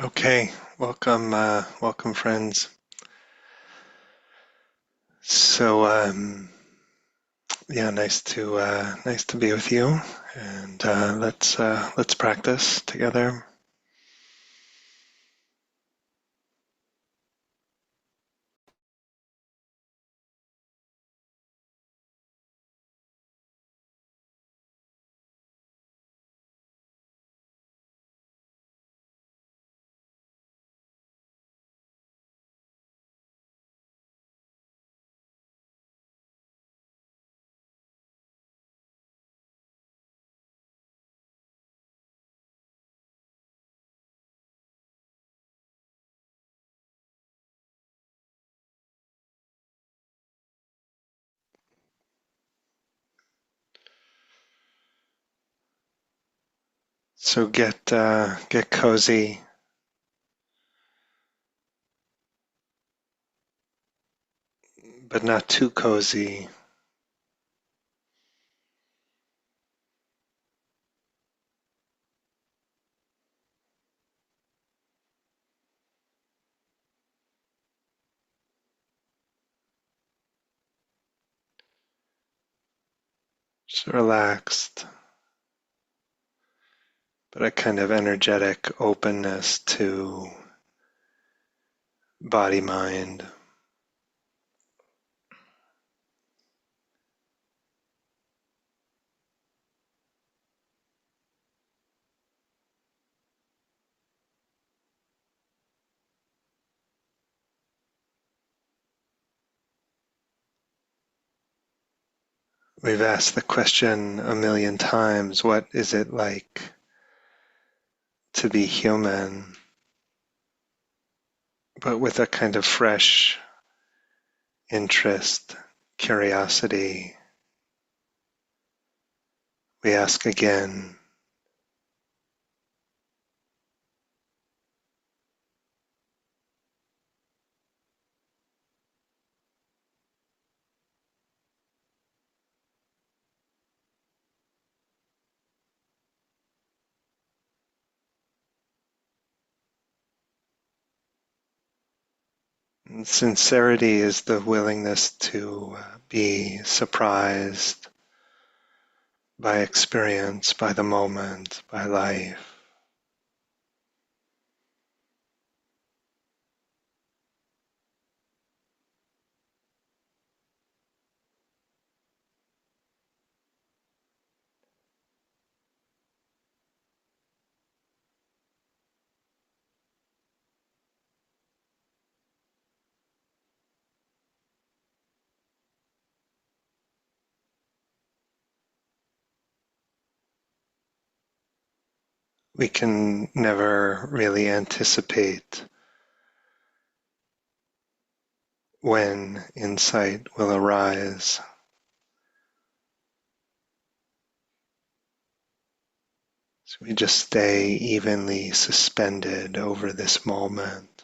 Okay, welcome friends. So yeah, nice to be with you, and let's practice together. So get cozy, but not too cozy. Just relaxed, but a kind of energetic openness to body mind. We've asked the question a million times, what is it like to be human? But with a kind of fresh interest, curiosity, we ask again, and sincerity is the willingness to be surprised by experience, by the moment, by life. We can never really anticipate when insight will arise. So we just stay evenly suspended over this moment,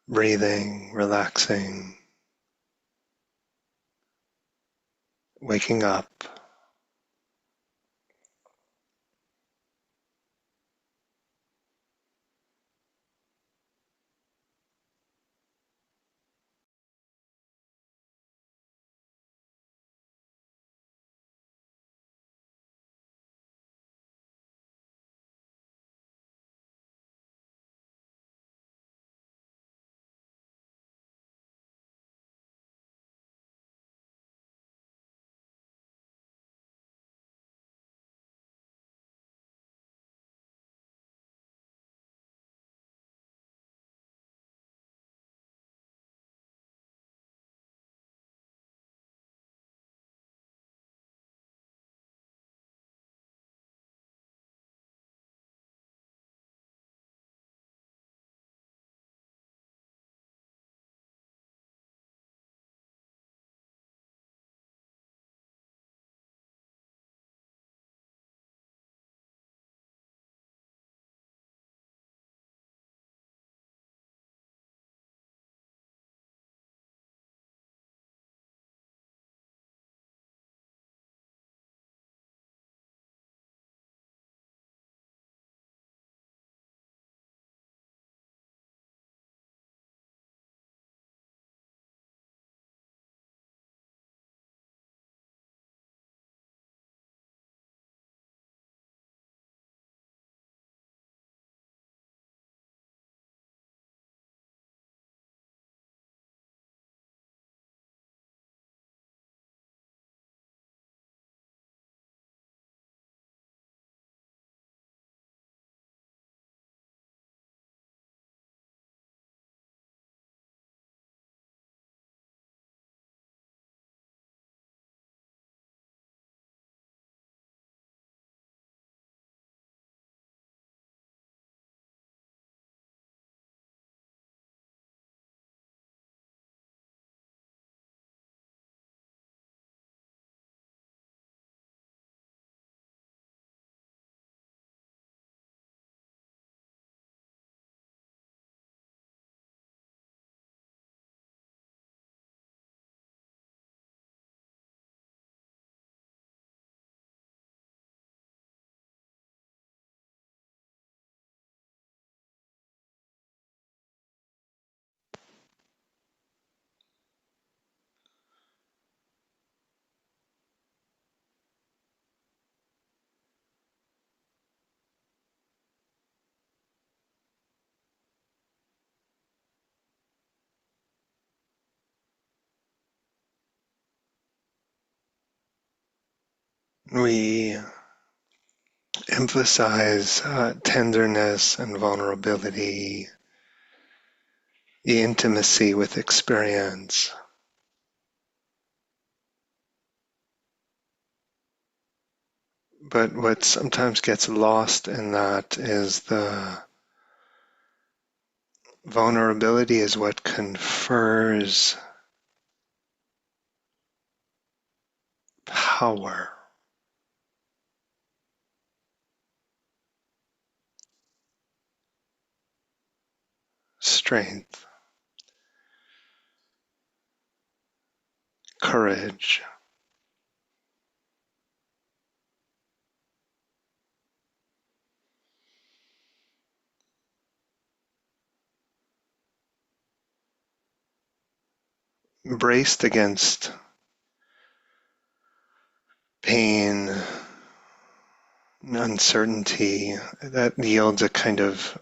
breathing, relaxing, waking up. We emphasize tenderness and vulnerability, the intimacy with experience. But what sometimes gets lost in that is the vulnerability is what confers power, strength, courage. Braced against pain, uncertainty, that yields a kind of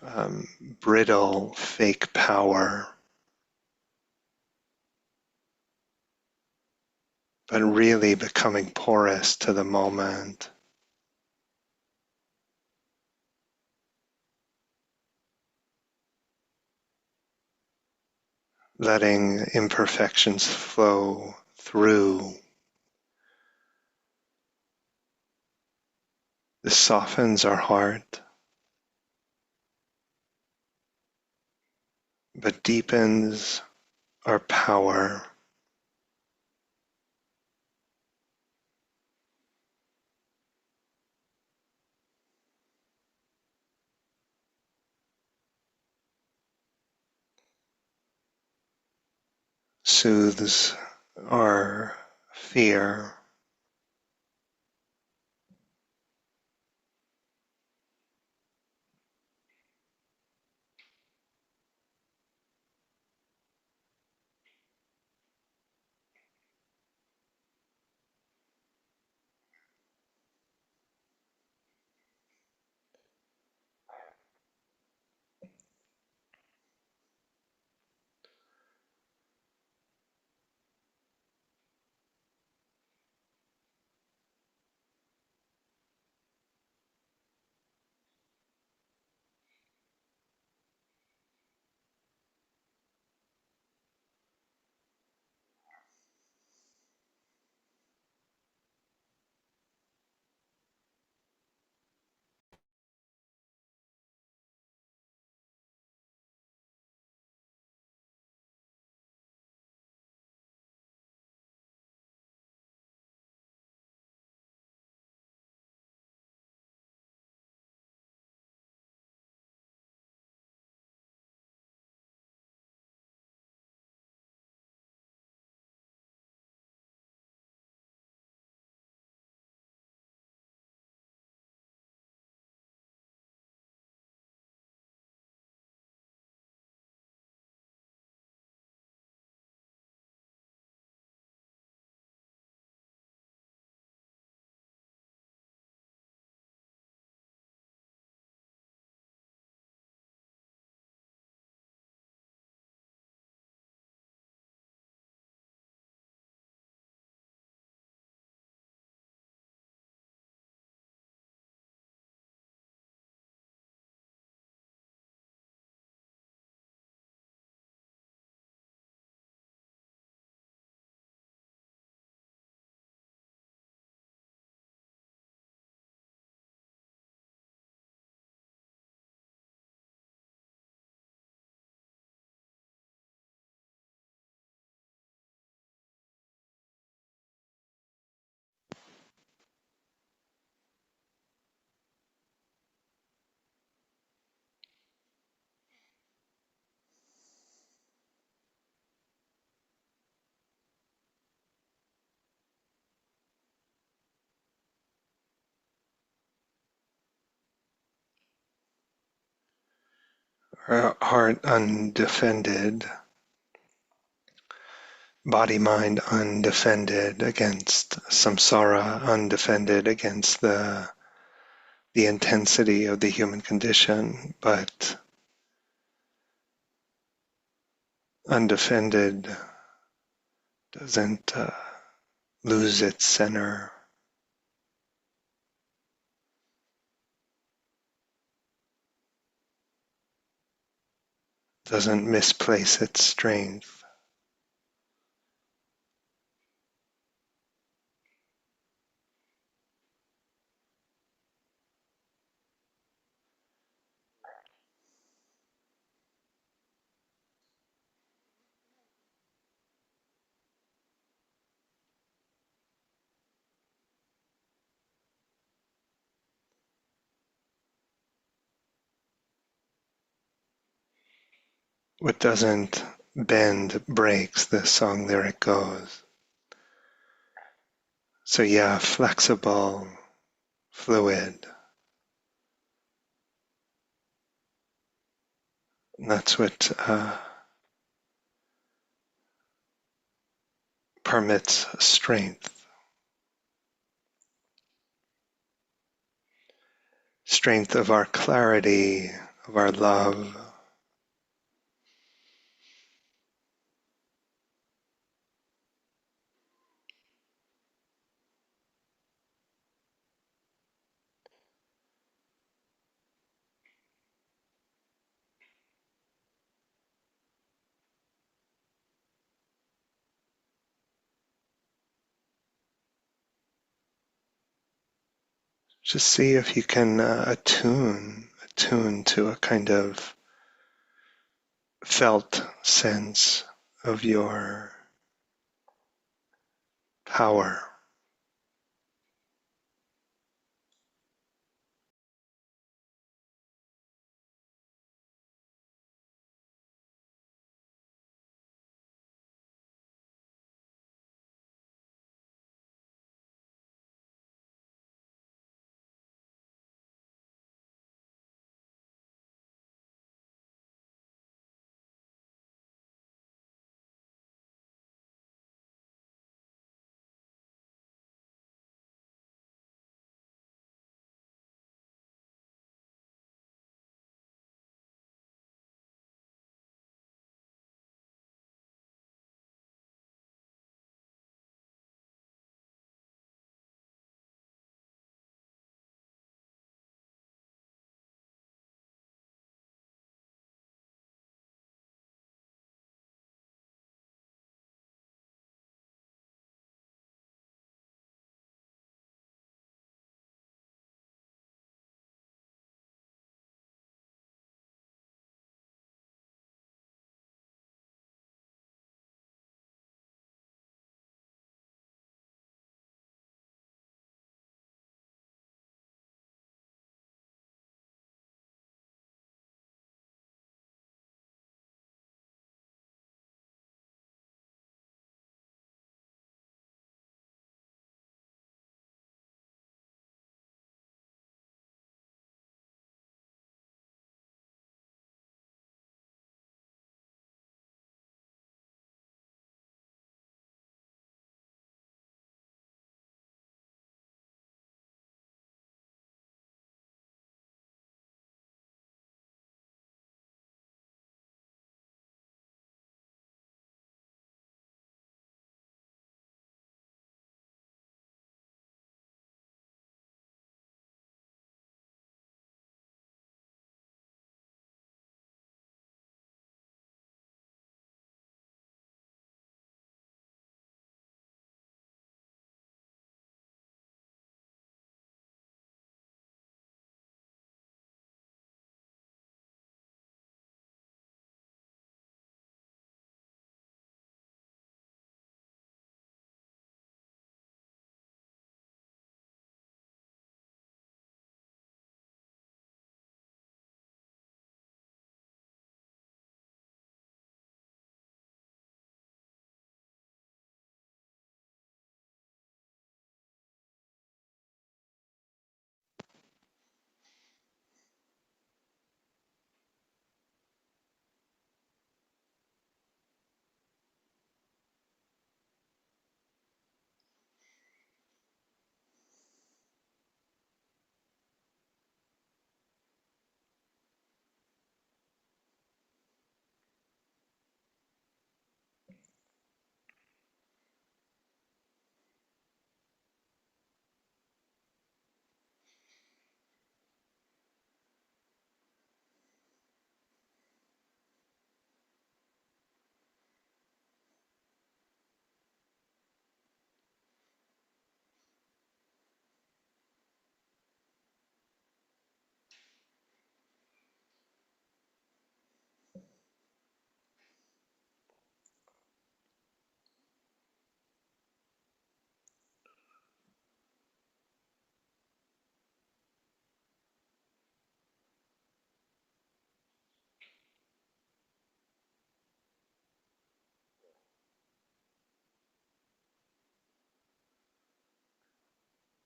brittle, fake power. But really becoming porous to the moment, letting imperfections flow through. This softens our heart, but deepens our power. Soothes our fear. Our heart undefended, body mind undefended against samsara, undefended against the intensity of the human condition, but undefended doesn't lose its center. doesn't misplace its strength. What doesn't bend breaks, the song lyric goes. So yeah, flexible, fluid. That's what permits strength. Strength of our clarity, of our love. Just see if you can attune to a kind of felt sense of your power.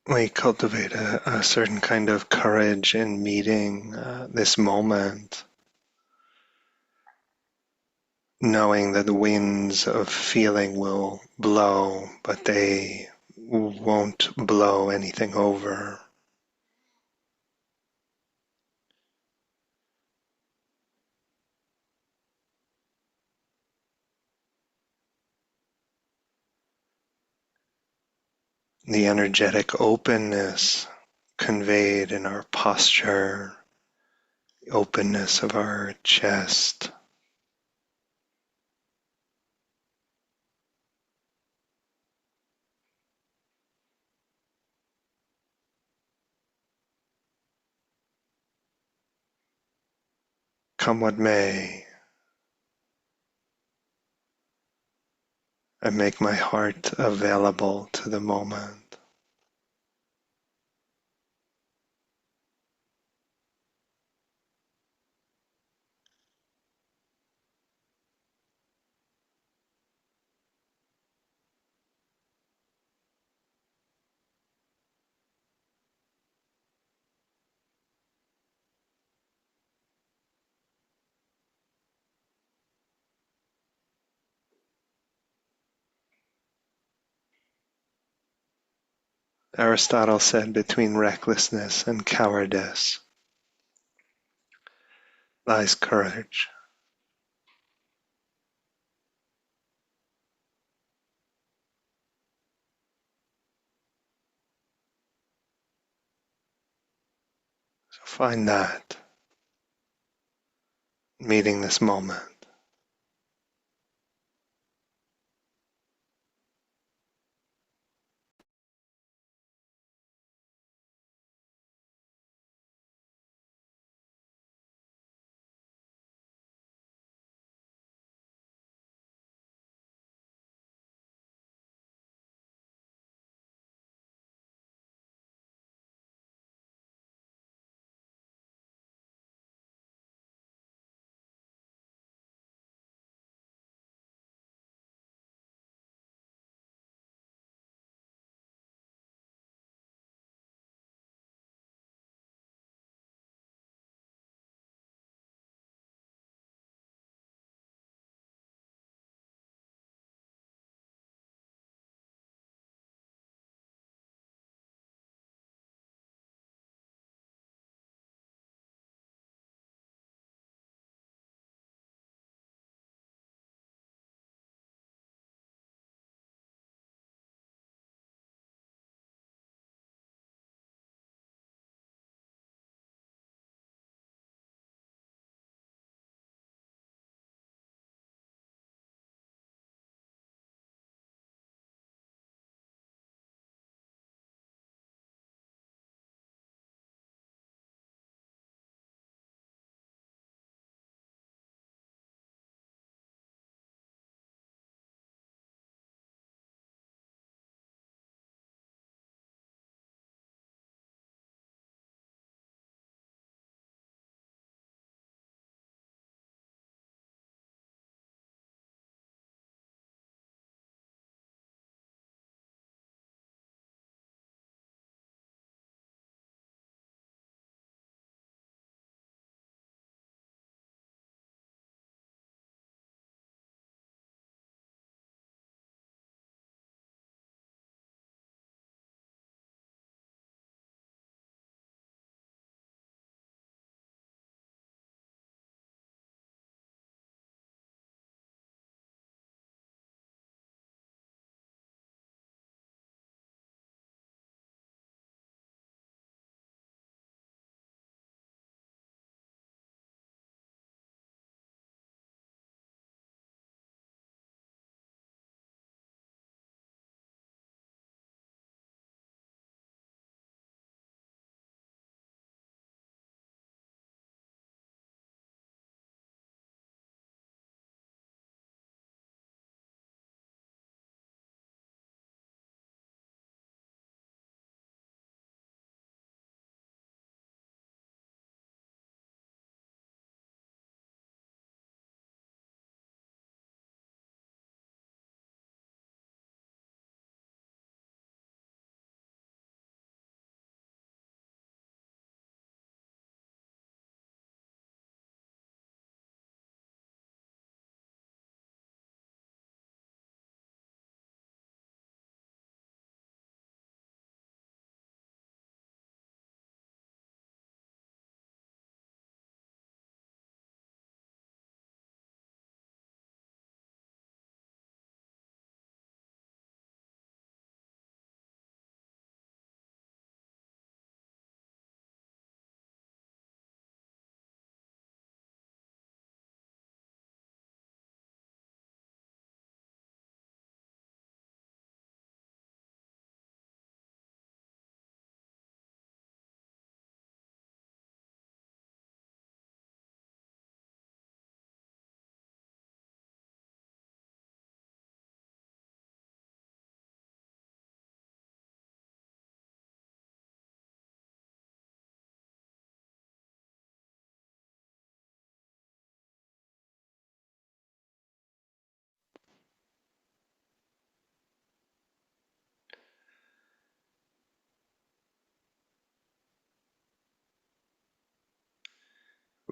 we cultivate a certain kind of courage in meeting this moment, knowing that the winds of feeling will blow, but they won't blow anything over. The energetic openness conveyed in our posture, the openness of our chest. Come what may, I make my heart available to the moment. Aristotle said between recklessness and cowardice lies courage. So find that, meeting this moment.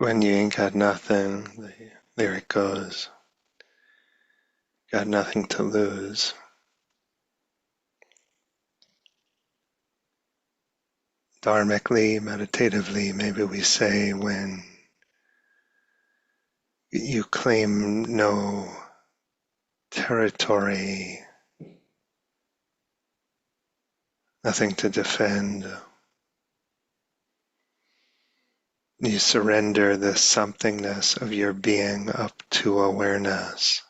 When you ain't got nothing, the lyric goes, got nothing to lose. Dharmically, meditatively, maybe we say when you claim no territory, nothing to defend, you surrender the somethingness of your being up to awareness.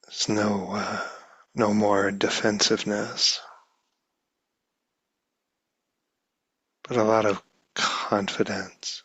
There's no more defensiveness, but a lot of confidence.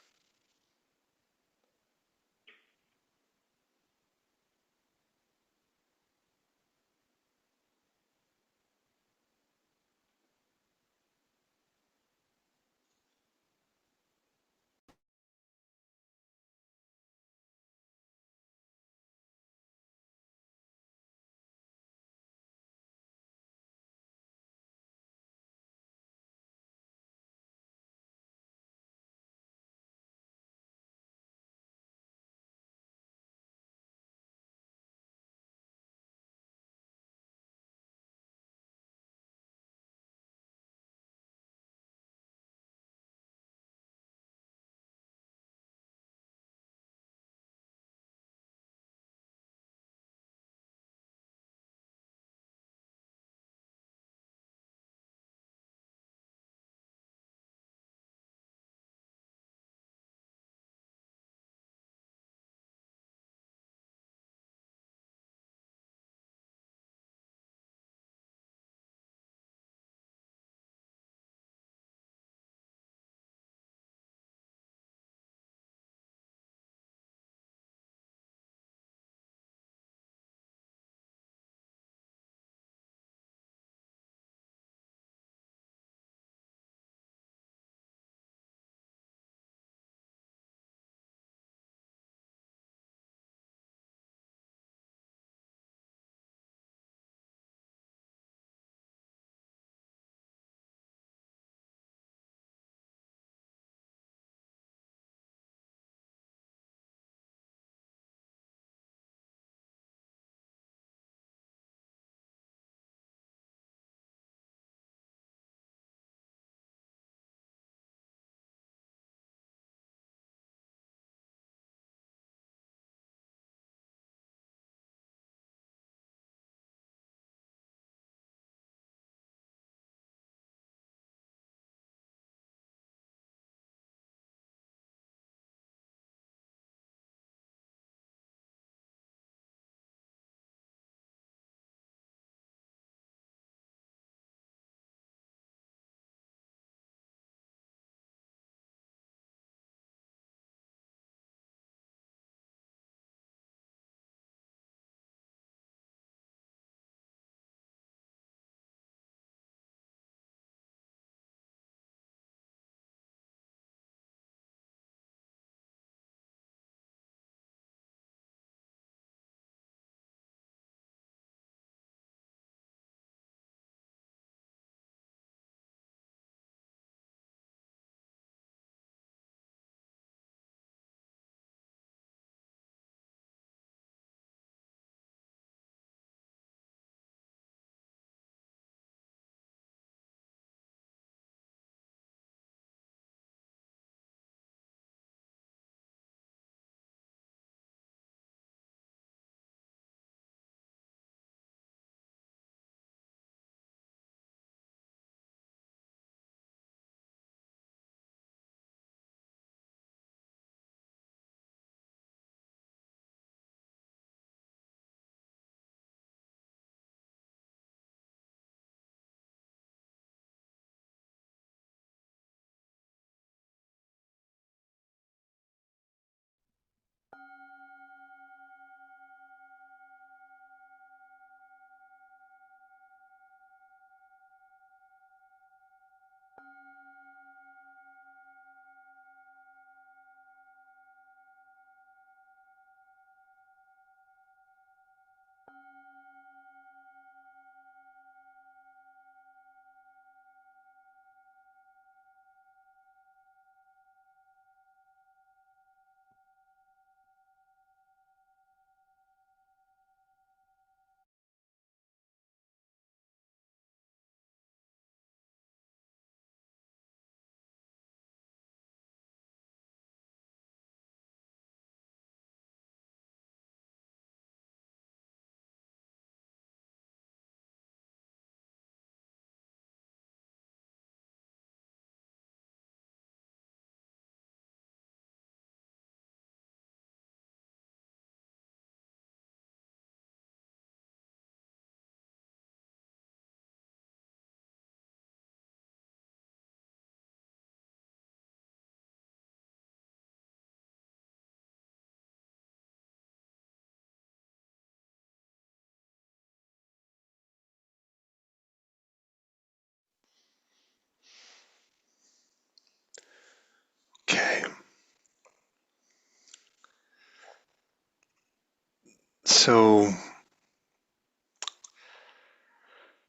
So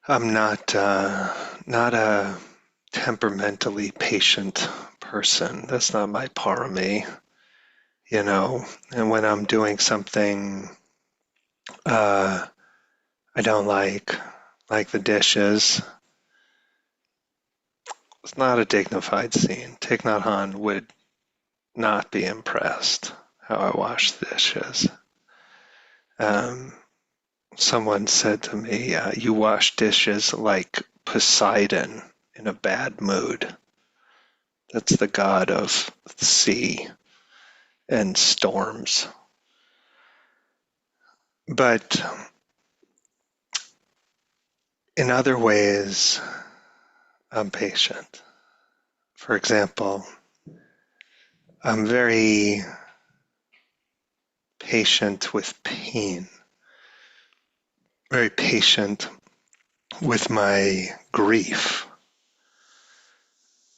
I'm not a temperamentally patient person. That's not my parami, you know. And when I'm doing something uh, I don't like the dishes, it's not a dignified scene. Thich Nhat Hanh would not be impressed how I wash the dishes. Um, Someone said to me, "You wash dishes like Poseidon in a bad mood." That's the god of the sea and storms. But in other ways, I'm patient. For example, I'm very patient with pain, very patient with my grief.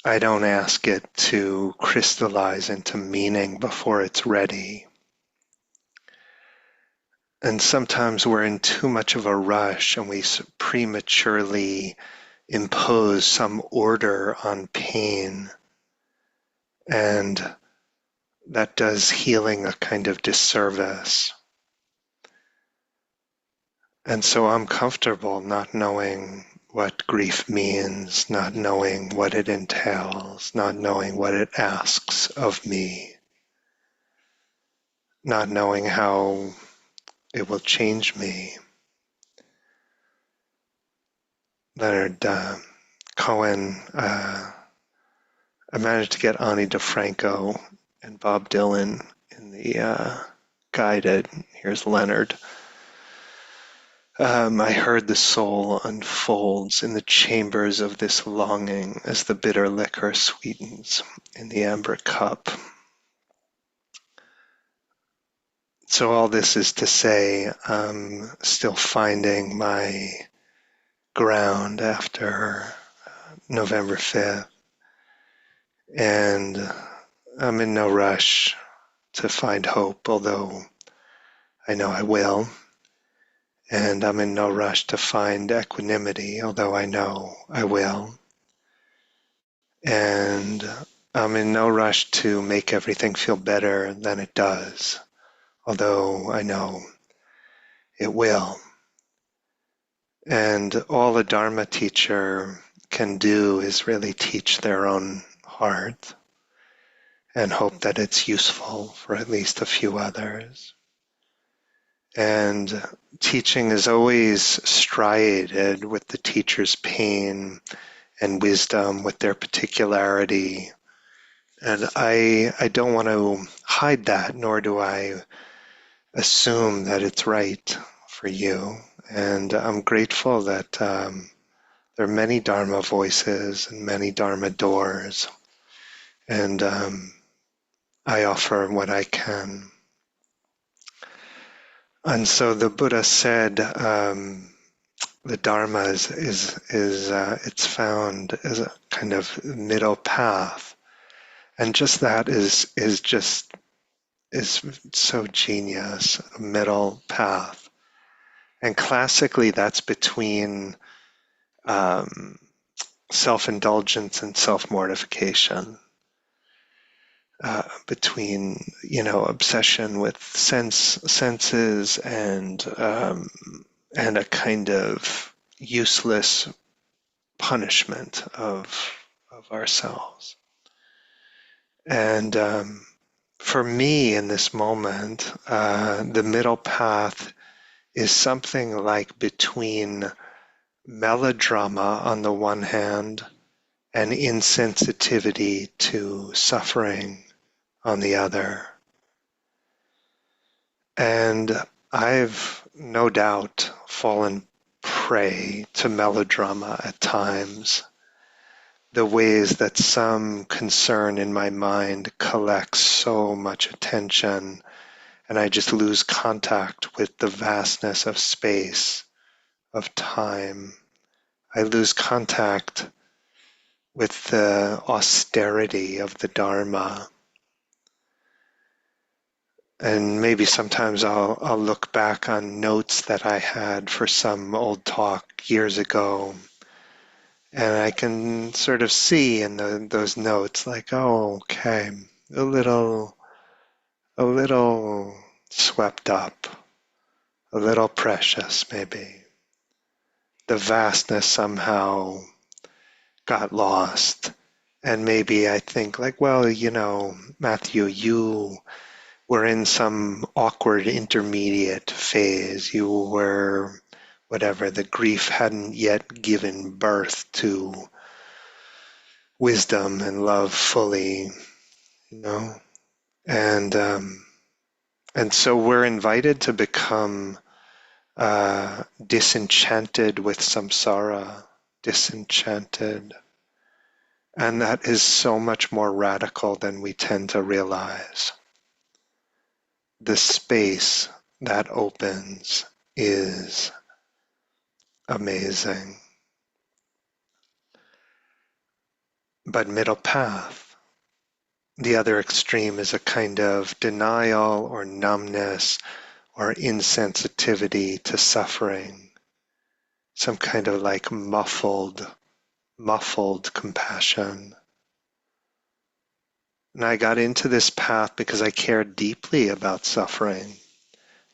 I don't ask it to crystallize into meaning before it's ready. And sometimes we're in too much of a rush and we prematurely impose some order on pain, and that does healing a kind of disservice. And so I'm comfortable not knowing what grief means, not knowing what it entails, not knowing what it asks of me, not knowing how it will change me. Leonard Cohen, I managed to get Ani DeFranco and Bob Dylan in the guided. Here's Leonard. I heard the soul unfolds in the chambers of this longing as the bitter liquor sweetens in the amber cup. So all this is to say, I'm still finding my ground after November 5th, and I'm in no rush to find hope, although I know I will. And I'm in no rush to find equanimity, although I know I will. And I'm in no rush to make everything feel better than it does, although I know it will. And all a Dharma teacher can do is really teach their own heart and hope that it's useful for at least a few others. And teaching is always striated with the teacher's pain and wisdom, with their particularity. And I don't want to hide that, nor do I assume that it's right for you. And I'm grateful that there are many Dharma voices and many Dharma doors. And I offer what I can. And so the Buddha said, the Dharma is it's found as a kind of middle path, and just that is so genius, a middle path. And classically, that's between um, self-indulgence and self-mortification, between obsession with senses and a kind of useless punishment of ourselves. And for me, in this moment, the middle path is something like between melodrama on the one hand and insensitivity to suffering on the other. And I've no doubt fallen prey to melodrama at times, the ways that some concern in my mind collects so much attention, and I just lose contact with the vastness of space, of time. I lose contact with the austerity of the Dharma. And maybe sometimes I'll look back on notes that I had for some old talk years ago, and I can sort of see in those notes like, oh, okay, a little, a little swept up, a little precious, maybe. The vastness somehow got lost. And maybe I think like, well, Matthew, you were in some awkward intermediate phase. You were whatever, the grief hadn't yet given birth to wisdom and love fully, you know? And and so we're invited to become disenchanted with samsara, disenchanted. And that is so much more radical than we tend to realize. The space that opens is amazing. But middle path, the other extreme, is a kind of denial or numbness or insensitivity to suffering, some kind of like muffled compassion. And I got into this path because I cared deeply about suffering,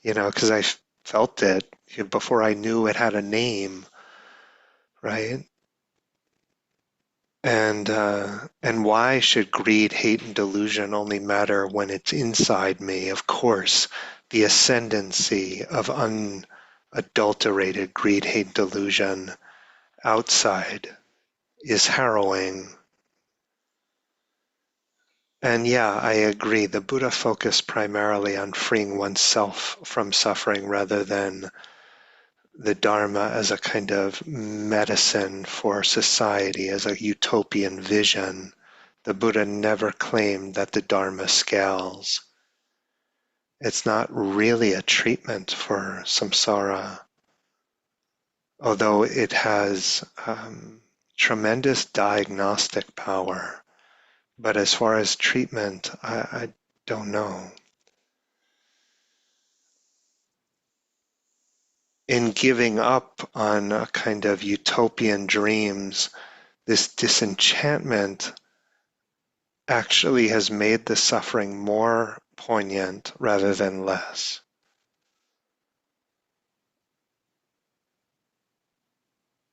because I felt it before I knew it had a name, right? And why should greed, hate, and delusion only matter when it's inside me? Of course, the ascendancy of unadulterated greed, hate, delusion outside is harrowing. And yeah, I agree. The Buddha focused primarily on freeing oneself from suffering rather than the Dharma as a kind of medicine for society, as a utopian vision. The Buddha never claimed that the Dharma scales. It's not really a treatment for samsara, although it has tremendous diagnostic power. But as far as treatment, I don't know. In giving up on a kind of utopian dreams, this disenchantment actually has made the suffering more poignant rather than less.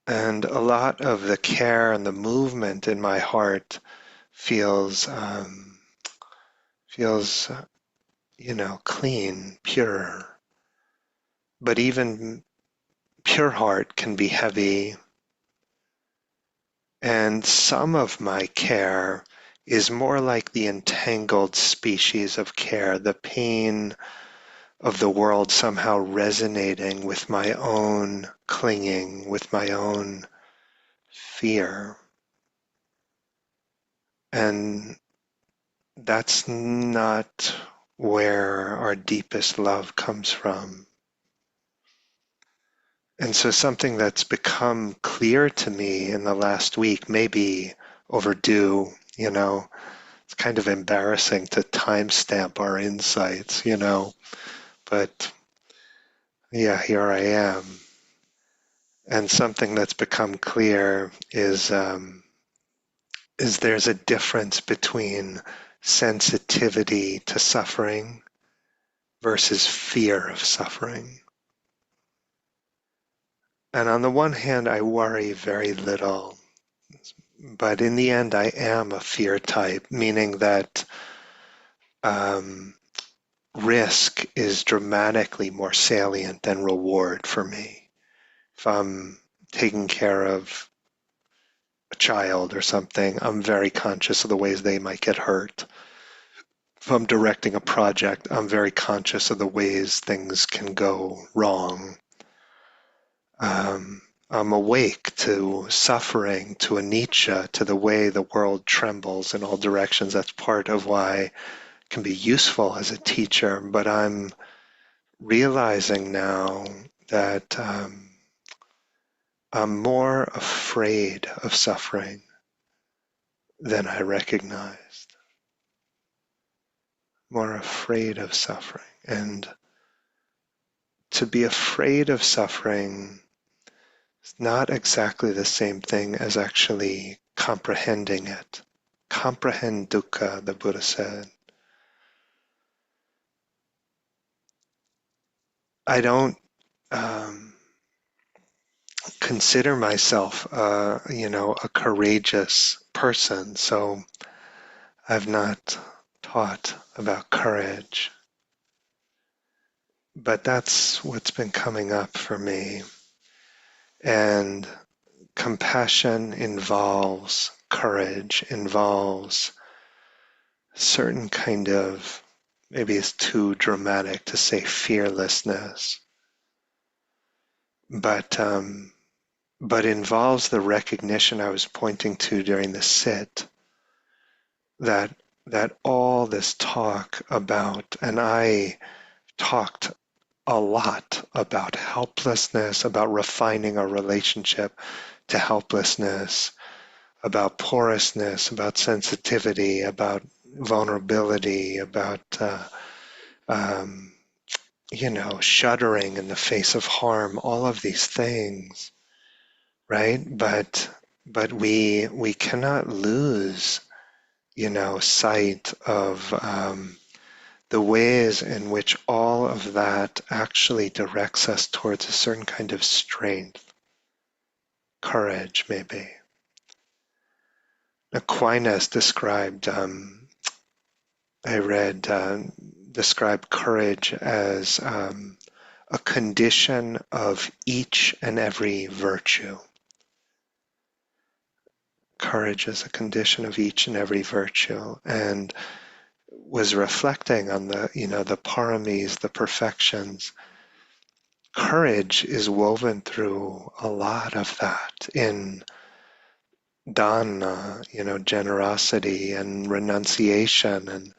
And a lot of the care and the movement in my heart feels, clean, pure. But even pure heart can be heavy. And some of my care is more like the entangled species of care, the pain of the world somehow resonating with my own clinging, with my own fear. And that's not where our deepest love comes from. And so something that's become clear to me in the last week, maybe overdue, it's kind of embarrassing to timestamp our insights, but yeah, here I am. And something that's become clear is there's a difference between sensitivity to suffering versus fear of suffering. And on the one hand, I worry very little, but in the end, I am a fear type, meaning that um, risk is dramatically more salient than reward for me. If I'm taking care of a child or something, I'm very conscious of the ways they might get hurt. If I'm directing a project, I'm very conscious of the ways things can go wrong. I'm awake to suffering, to anicca, to the way the world trembles in all directions. That's part of why it can be useful as a teacher. But I'm realizing now that I'm more afraid of suffering than I recognized. more afraid of suffering. And to be afraid of suffering is not exactly the same thing as actually comprehending it. Comprehend dukkha, the Buddha said. I don't consider myself, a courageous person, so I've not taught about courage. But that's what's been coming up for me. And compassion involves courage, involves certain kind of, maybe it's too dramatic to say fearlessness, but involves the recognition I was pointing to during the sit that all this talk about, and I talked a lot about helplessness, about refining our relationship to helplessness, about porousness, about sensitivity, about vulnerability, about um, shuddering in the face of harm, all of these things, right? But we cannot lose, sight of the ways in which all of that actually directs us towards a certain kind of strength, courage, maybe. Aquinas described, I read, described courage as a condition of each and every virtue. Courage is a condition of each and every virtue, and was reflecting on the paramis, the perfections. Courage is woven through a lot of that in dana, generosity and renunciation and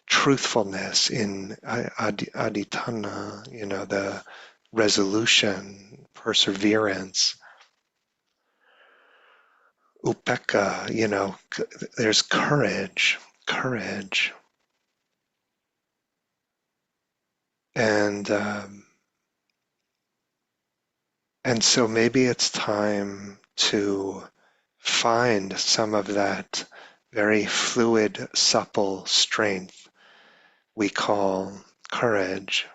truthfulness, in aditana, the resolution, perseverance, upekkha, there's courage. And and so maybe it's time to find some of that very fluid, supple strength we call courage.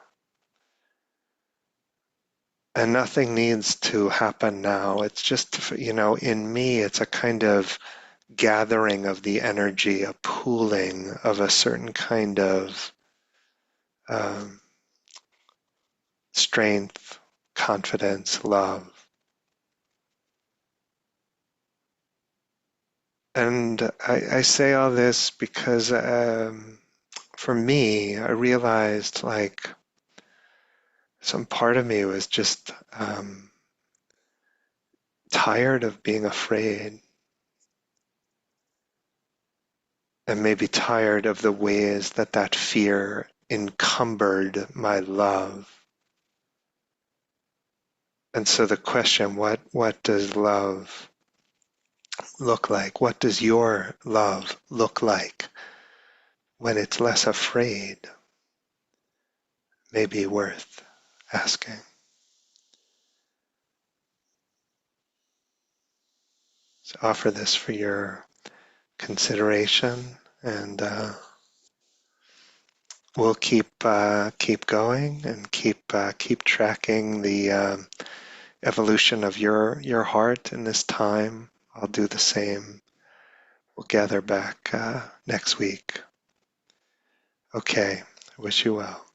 And nothing needs to happen now. It's just, in me, it's a kind of gathering of the energy, a pooling of a certain kind of um, strength, confidence, love. And I say all this because for me, I realized like some part of me was just tired of being afraid, and maybe tired of the ways that fear encumbered my love. And so the question, what does love look like? What does your love look like when it's less afraid? May be worth asking. So offer this for your consideration, and we'll keep going and keep tracking the evolution of your heart in this time. I'll do the same. We'll gather back next week. Okay, I wish you well.